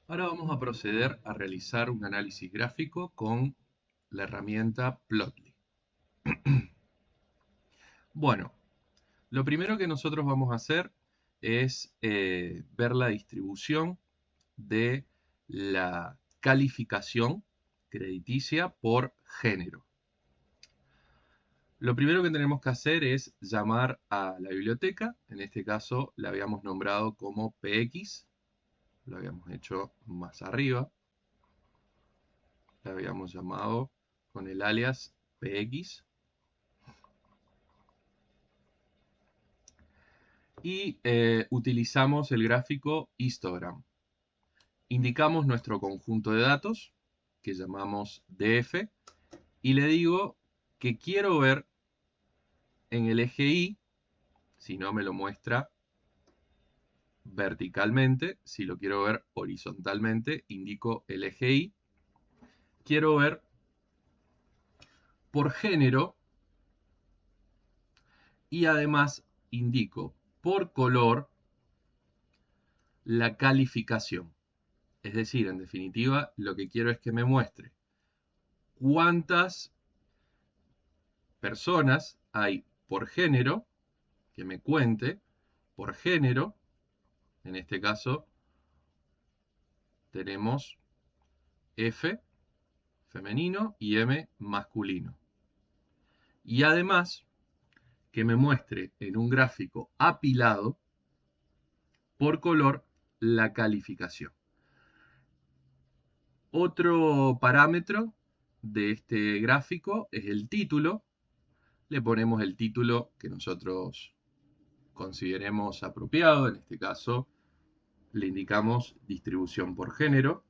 Ahora vamos a proceder a realizar un análisis gráfico con la herramienta Plotly. Bueno, lo primero que nosotros vamos a hacer es ver la distribución de la calificación crediticia por género. Lo primero que tenemos que hacer es llamar a la biblioteca, en este caso la habíamos nombrado como PX, lo habíamos hecho más arriba, la habíamos llamado con el alias PX y utilizamos el gráfico histogram. Indicamos nuestro conjunto de datos que llamamos DF y le digo que quiero ver en el eje Y, si no me lo muestra verticalmente, si lo quiero ver horizontalmente, indico el eje Y. Quiero ver por género y además indico por color la calificación. Es decir, en definitiva, lo que quiero es que me muestre cuántas personas hay por género, que me cuente por género. En este caso tenemos F femenino y M masculino. Y además que me muestre en un gráfico apilado por color la calificación. Otro parámetro de este gráfico es el título. Le ponemos el título que nosotros consideremos apropiado. En este caso le indicamos distribución por género.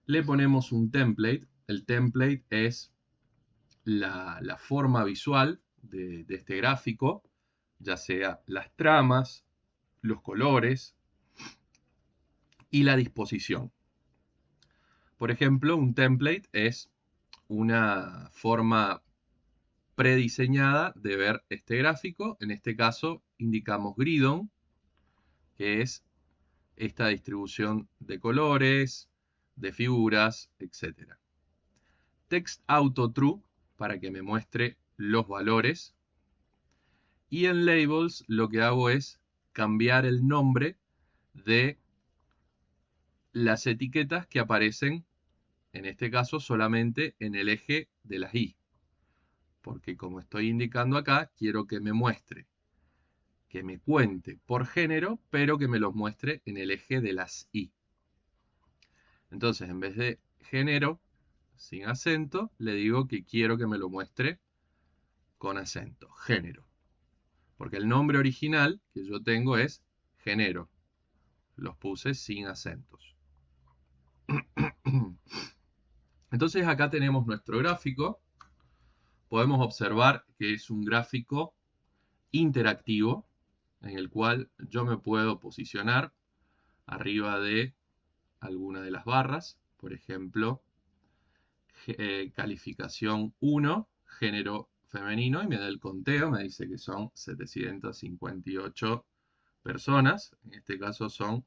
Le ponemos un template. El template es la forma visual de este gráfico, ya sea las tramas, los colores y la disposición. Por ejemplo, un template es una forma prediseñada de ver este gráfico. En este caso indicamos Gridon, que es esta distribución de colores, de figuras, etc. Text Auto True para que me muestre los valores. Y en Labels lo que hago es cambiar el nombre de las etiquetas que aparecen, en este caso solamente en el eje de las Y. Porque como estoy indicando acá, quiero que me muestre, que me cuente por género, pero que me los muestre en el eje de las Y. Entonces, en vez de género sin acento, le digo que quiero que me lo muestre con acento, género. Porque el nombre original que yo tengo es género. Los puse sin acentos. Entonces acá tenemos nuestro gráfico. Podemos observar que es un gráfico interactivo en el cual yo me puedo posicionar arriba de alguna de las barras. Por ejemplo, calificación 1, género femenino, y me da el conteo, me dice que son 758 personas. En este caso son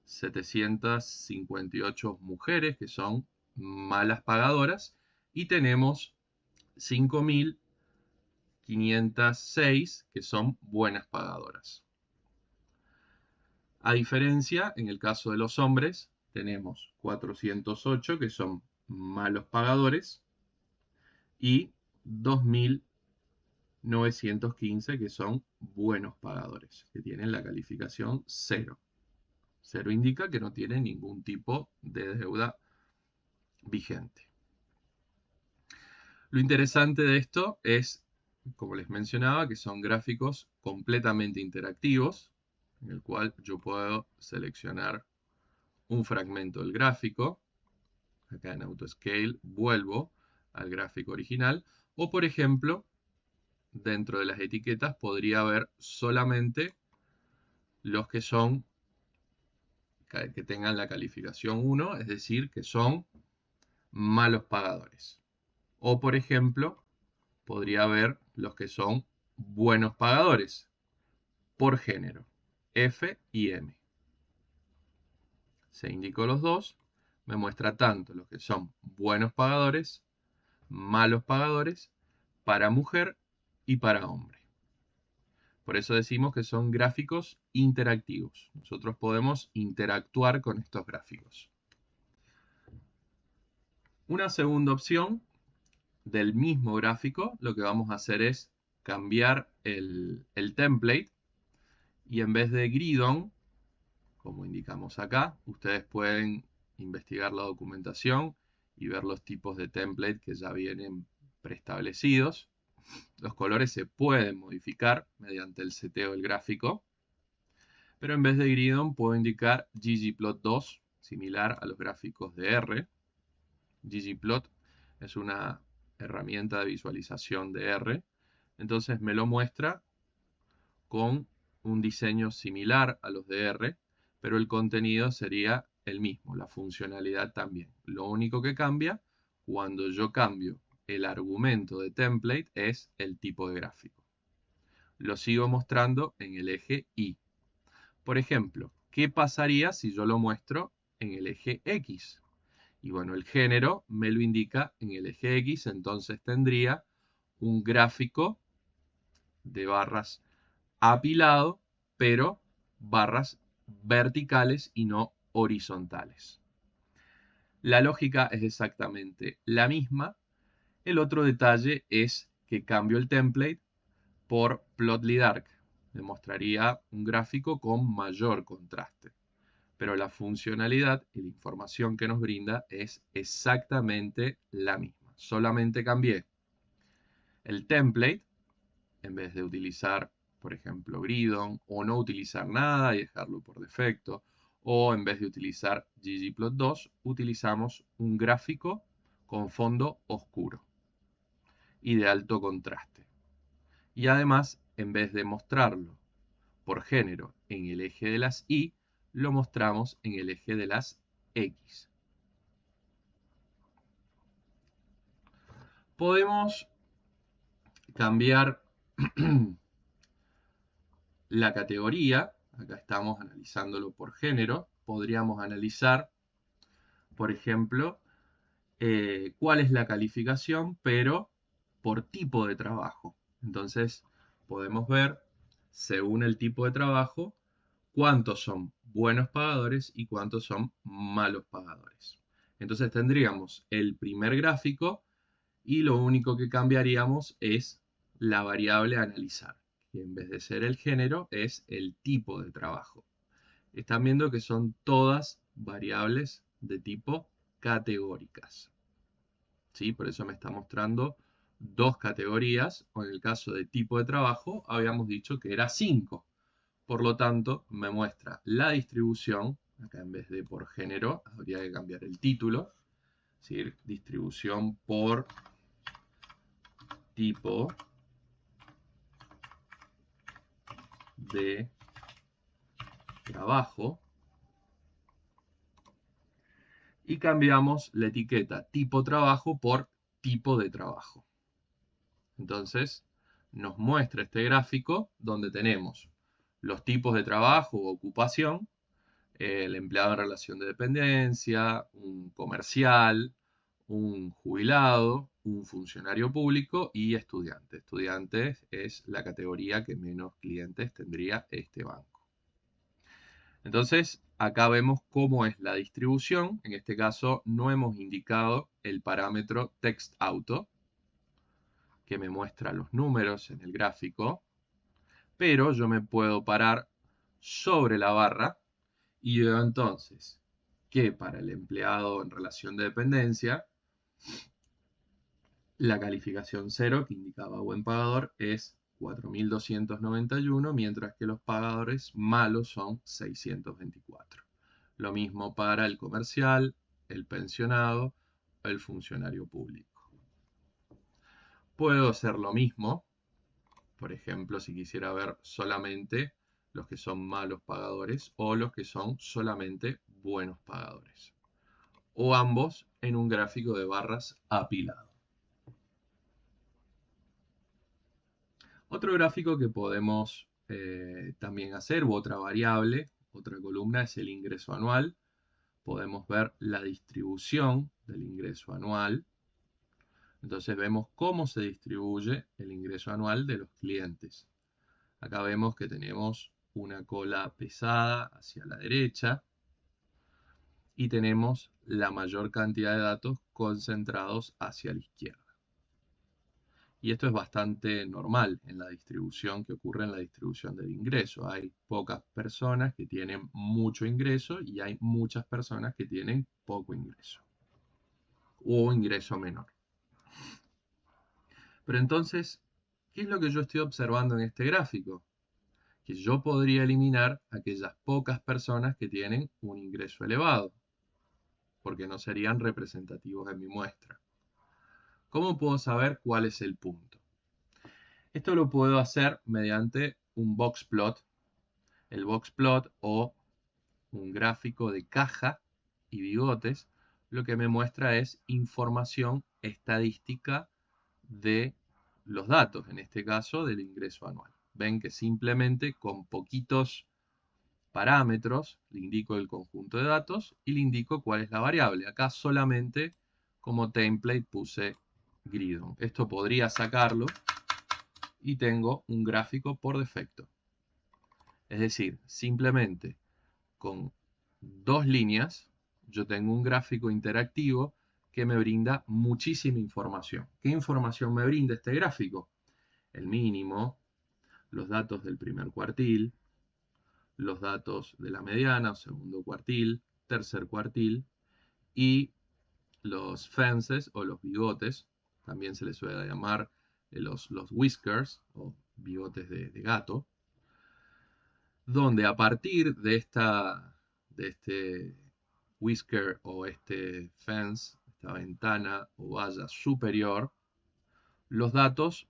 758 mujeres que son malas pagadoras y tenemos 5.506 que son buenas pagadoras. A diferencia, en el caso de los hombres, tenemos 408 que son malos pagadores y 2.915 que son buenos pagadores, que tienen la calificación 0. 0 indica que no tienen ningún tipo de deuda vigente. Lo interesante de esto es, como les mencionaba, que son gráficos completamente interactivos, en el cual yo puedo seleccionar un fragmento del gráfico. Acá en Autoscale vuelvo al gráfico original. O, por ejemplo, dentro de las etiquetas podría ver solamente los que son que tengan la calificación 1, es decir, que son malos pagadores. O, por ejemplo, podría ver los que son buenos pagadores por género, F y M. se indicó los dos, me muestra tanto los que son buenos pagadores, malos pagadores, para mujer y para hombre. Por eso decimos que son gráficos interactivos. Nosotros podemos interactuar con estos gráficos. Una segunda opción del mismo gráfico, lo que vamos a hacer es cambiar el template y en vez de grid-on, como indicamos acá, ustedes pueden investigar la documentación y ver los tipos de template que ya vienen preestablecidos. Los colores se pueden modificar mediante el seteo del gráfico, pero en vez de grid-on puedo indicar ggplot2, similar a los gráficos de R. ggplot es una herramienta de visualización de R, entonces me lo muestra con un diseño similar a los de R, pero el contenido sería el mismo, la funcionalidad también. Lo único que cambia cuando yo cambio el argumento de template es el tipo de gráfico. Lo sigo mostrando en el eje Y. Por ejemplo, ¿qué pasaría si yo lo muestro en el eje X? Y bueno, el género me lo indica en el eje X, entonces tendría un gráfico de barras apilado, pero barras verticales y no horizontales. La lógica es exactamente la misma. El otro detalle es que cambio el template por Plotly Dark. Me mostraría un gráfico con mayor contraste. Pero la funcionalidad y la información que nos brinda es exactamente la misma. Solamente cambié el template, en vez de utilizar, por ejemplo, grid-on, o no utilizar nada y dejarlo por defecto, o en vez de utilizar ggplot2, utilizamos un gráfico con fondo oscuro y de alto contraste. Y además, en vez de mostrarlo por género en el eje de las Y, lo mostramos en el eje de las X. Podemos cambiar la categoría. Acá estamos analizándolo por género. Podríamos analizar, por ejemplo, cuál es la calificación, pero por tipo de trabajo. Entonces, podemos ver, según el tipo de trabajo, cuántos son buenos pagadores y cuántos son malos pagadores. Entonces tendríamos el primer gráfico y lo único que cambiaríamos es la variable a analizar, que en vez de ser el género es el tipo de trabajo. Están viendo que son todas variables de tipo categóricas. ¿Sí? Por eso me está mostrando dos categorías, o en el caso de tipo de trabajo habíamos dicho que era 5. Por lo tanto, me muestra la distribución, acá en vez de por género, habría que cambiar el título, es decir, distribución por tipo de trabajo, y cambiamos la etiqueta tipo trabajo por tipo de trabajo. Entonces, nos muestra este gráfico donde tenemos los tipos de trabajo o ocupación, el empleado en relación de dependencia, un comercial, un jubilado, un funcionario público y estudiante. Estudiantes es la categoría que menos clientes tendría este banco. Entonces, acá vemos cómo es la distribución. En este caso, no hemos indicado el parámetro TextAuto, que me muestra los números en el gráfico, pero yo me puedo parar sobre la barra y veo entonces que para el empleado en relación de dependencia, la calificación 0, que indicaba buen pagador, es 4.291, mientras que los pagadores malos son 624. Lo mismo para el comercial, el pensionado, el funcionario público. Puedo hacer lo mismo, por ejemplo, si quisiera ver solamente los que son malos pagadores o los que son solamente buenos pagadores, o ambos en un gráfico de barras apilado. Otro gráfico que podemos también hacer, u otra variable, otra columna, es el ingreso anual. podemos ver la distribución del ingreso anual. Entonces vemos cómo se distribuye el ingreso anual de los clientes. Acá vemos que tenemos una cola pesada hacia la derecha y tenemos la mayor cantidad de datos concentrados hacia la izquierda. Y esto es bastante normal en la distribución que ocurre en la distribución del ingreso. Hay pocas personas que tienen mucho ingreso y hay muchas personas que tienen poco ingreso o ingreso menor. Pero entonces, ¿qué es lo que yo estoy observando en este gráfico? Que yo podría eliminar aquellas pocas personas que tienen un ingreso elevado, porque no serían representativos en mi muestra. ¿Cómo puedo saber cuál es el punto? Esto lo puedo hacer mediante un box plot. El box plot o un gráfico de caja y bigotes, lo que me muestra es información estadística de los datos, en este caso del ingreso anual. Ven que simplemente con poquitos parámetros le indico el conjunto de datos y le indico cuál es la variable. Acá solamente como template puse Gridon. Esto podría sacarlo y tengo un gráfico por defecto. Es decir, simplemente con dos líneas yo tengo un gráfico interactivo que me brinda muchísima información. ¿Qué información me brinda este gráfico? El mínimo, los datos del primer cuartil, los datos de la mediana o segundo cuartil, tercer cuartil y los fences o los bigotes, también se les suele llamar los whiskers o bigotes de gato, donde a partir de este whisker o este fence, esta ventana o valla superior, los datos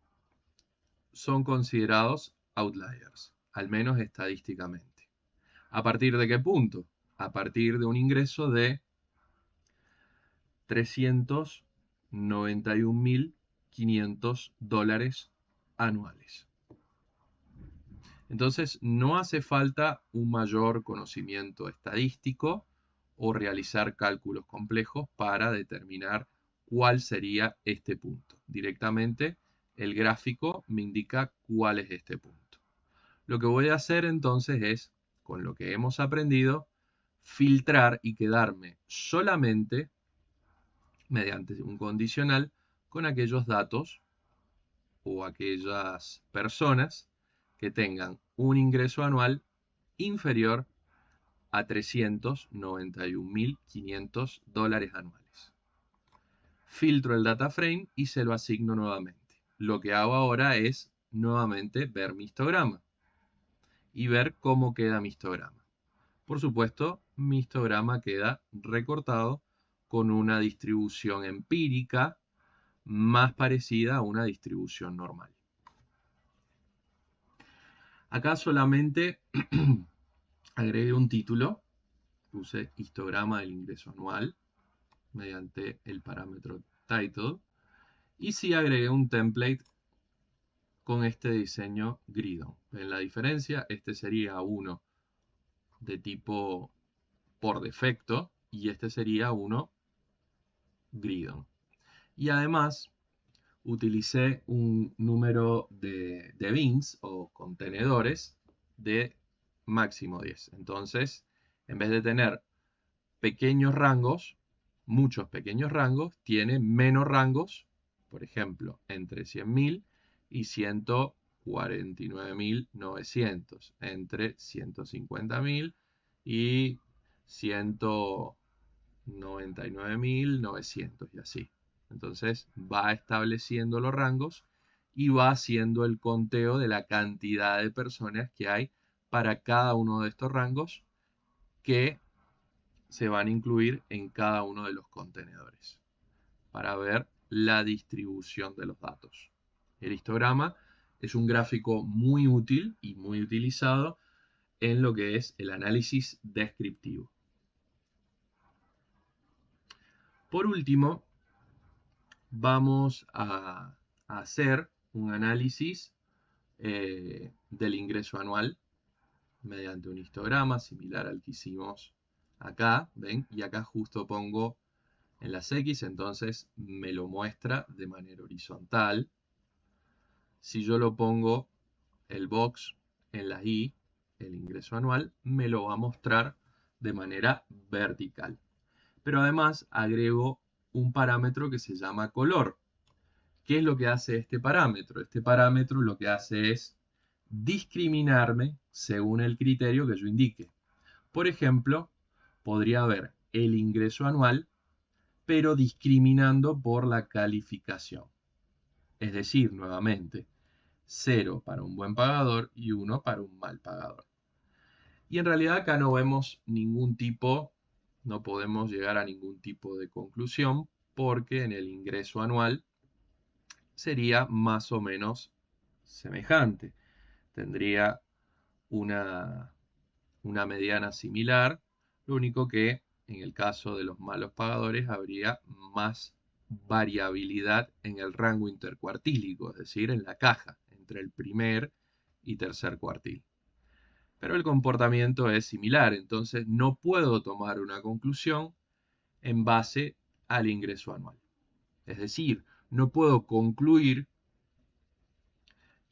son considerados outliers, al menos estadísticamente. ¿A partir de qué punto? A partir de un ingreso de $391.500 anuales. Entonces, no hace falta un mayor conocimiento estadístico o realizar cálculos complejos para determinar cuál sería este punto. Directamente, el gráfico me indica cuál es este punto. Lo que voy a hacer entonces es, con lo que hemos aprendido, filtrar y quedarme solamente mediante un condicional con aquellos datos o aquellas personas que tengan un ingreso anual inferior a $391.500 anuales. Filtro el data frame y se lo asigno nuevamente. Lo que hago ahora es nuevamente ver mi histograma y ver cómo queda mi histograma. Por supuesto, mi histograma queda recortado con una distribución empírica más parecida a una distribución normal. Acá solamente agregué un título, puse histograma del ingreso anual mediante el parámetro title y sí agregué un template con este diseño Gridon. ¿Ven la diferencia? Este sería uno de tipo por defecto y este sería uno Gridon. Y además utilicé un número de bins o contenedores de máximo 10. Entonces, en vez de tener pequeños rangos, muchos pequeños rangos, tiene menos rangos, por ejemplo, entre 100.000 y 149.900, entre 150.000 y 199.900 y así. Entonces va estableciendo los rangos y va haciendo el conteo de la cantidad de personas que hay para cada uno de estos rangos que se van a incluir en cada uno de los contenedores para ver la distribución de los datos. El histograma es un gráfico muy útil y muy utilizado en lo que es el análisis descriptivo. Por último, vamos a hacer un análisis del ingreso anual mediante un histograma similar al que hicimos acá, ¿ven? Y acá justo pongo en las X, entonces me lo muestra de manera horizontal. Si yo lo pongo el box en la Y, el ingreso anual, me lo va a mostrar de manera vertical. Pero además agrego un parámetro que se llama color. ¿Qué es lo que hace este parámetro? Este parámetro lo que hace es discriminarme según el criterio que yo indique. Por ejemplo, podría haber el ingreso anual, pero discriminando por la calificación. Es decir, nuevamente, 0 para un buen pagador y 1 para un mal pagador. Y en realidad acá no vemos ningún tipo, no podemos llegar a ningún tipo de conclusión porque en el ingreso anual sería más o menos semejante. Tendría una, una mediana similar, lo único que en el caso de los malos pagadores habría más variabilidad en el rango intercuartílico, es decir, en la caja, entre el primer y tercer cuartil. Pero el comportamiento es similar, entonces no puedo tomar una conclusión en base al ingreso anual. Es decir, no puedo concluir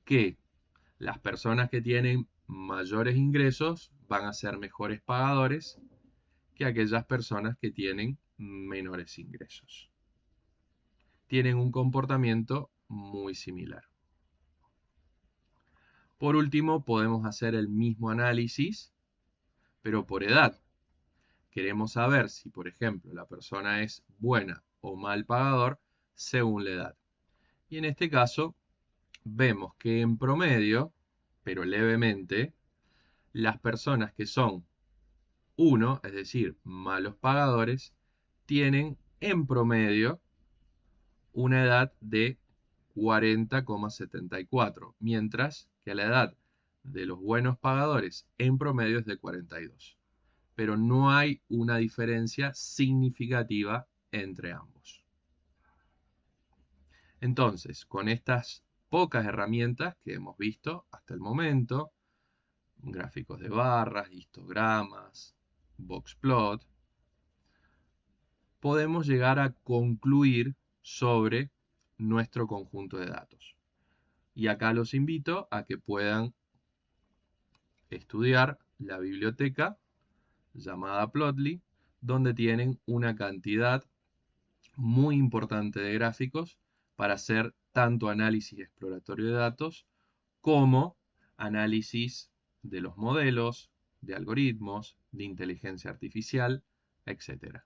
que las personas que tienen mayores ingresos van a ser mejores pagadores que aquellas personas que tienen menores ingresos. Tienen un comportamiento muy similar. Por último, podemos hacer el mismo análisis, pero por edad. Queremos saber si, por ejemplo, la persona es buena o mal pagador según la edad. Y en este caso, vemos que en promedio, pero levemente, las personas que son 1, es decir, malos pagadores, tienen en promedio una edad de 40,74, mientras que la edad de los buenos pagadores en promedio es de 42. Pero no hay una diferencia significativa entre ambos. Entonces, con estas pocas herramientas que hemos visto hasta el momento, gráficos de barras, histogramas, boxplot, podemos llegar a concluir sobre nuestro conjunto de datos. Y acá los invito a que puedan estudiar la biblioteca llamada Plotly, donde tienen una cantidad muy importante de gráficos para hacer tanto análisis exploratorio de datos como análisis de los modelos, de algoritmos, de inteligencia artificial, etc.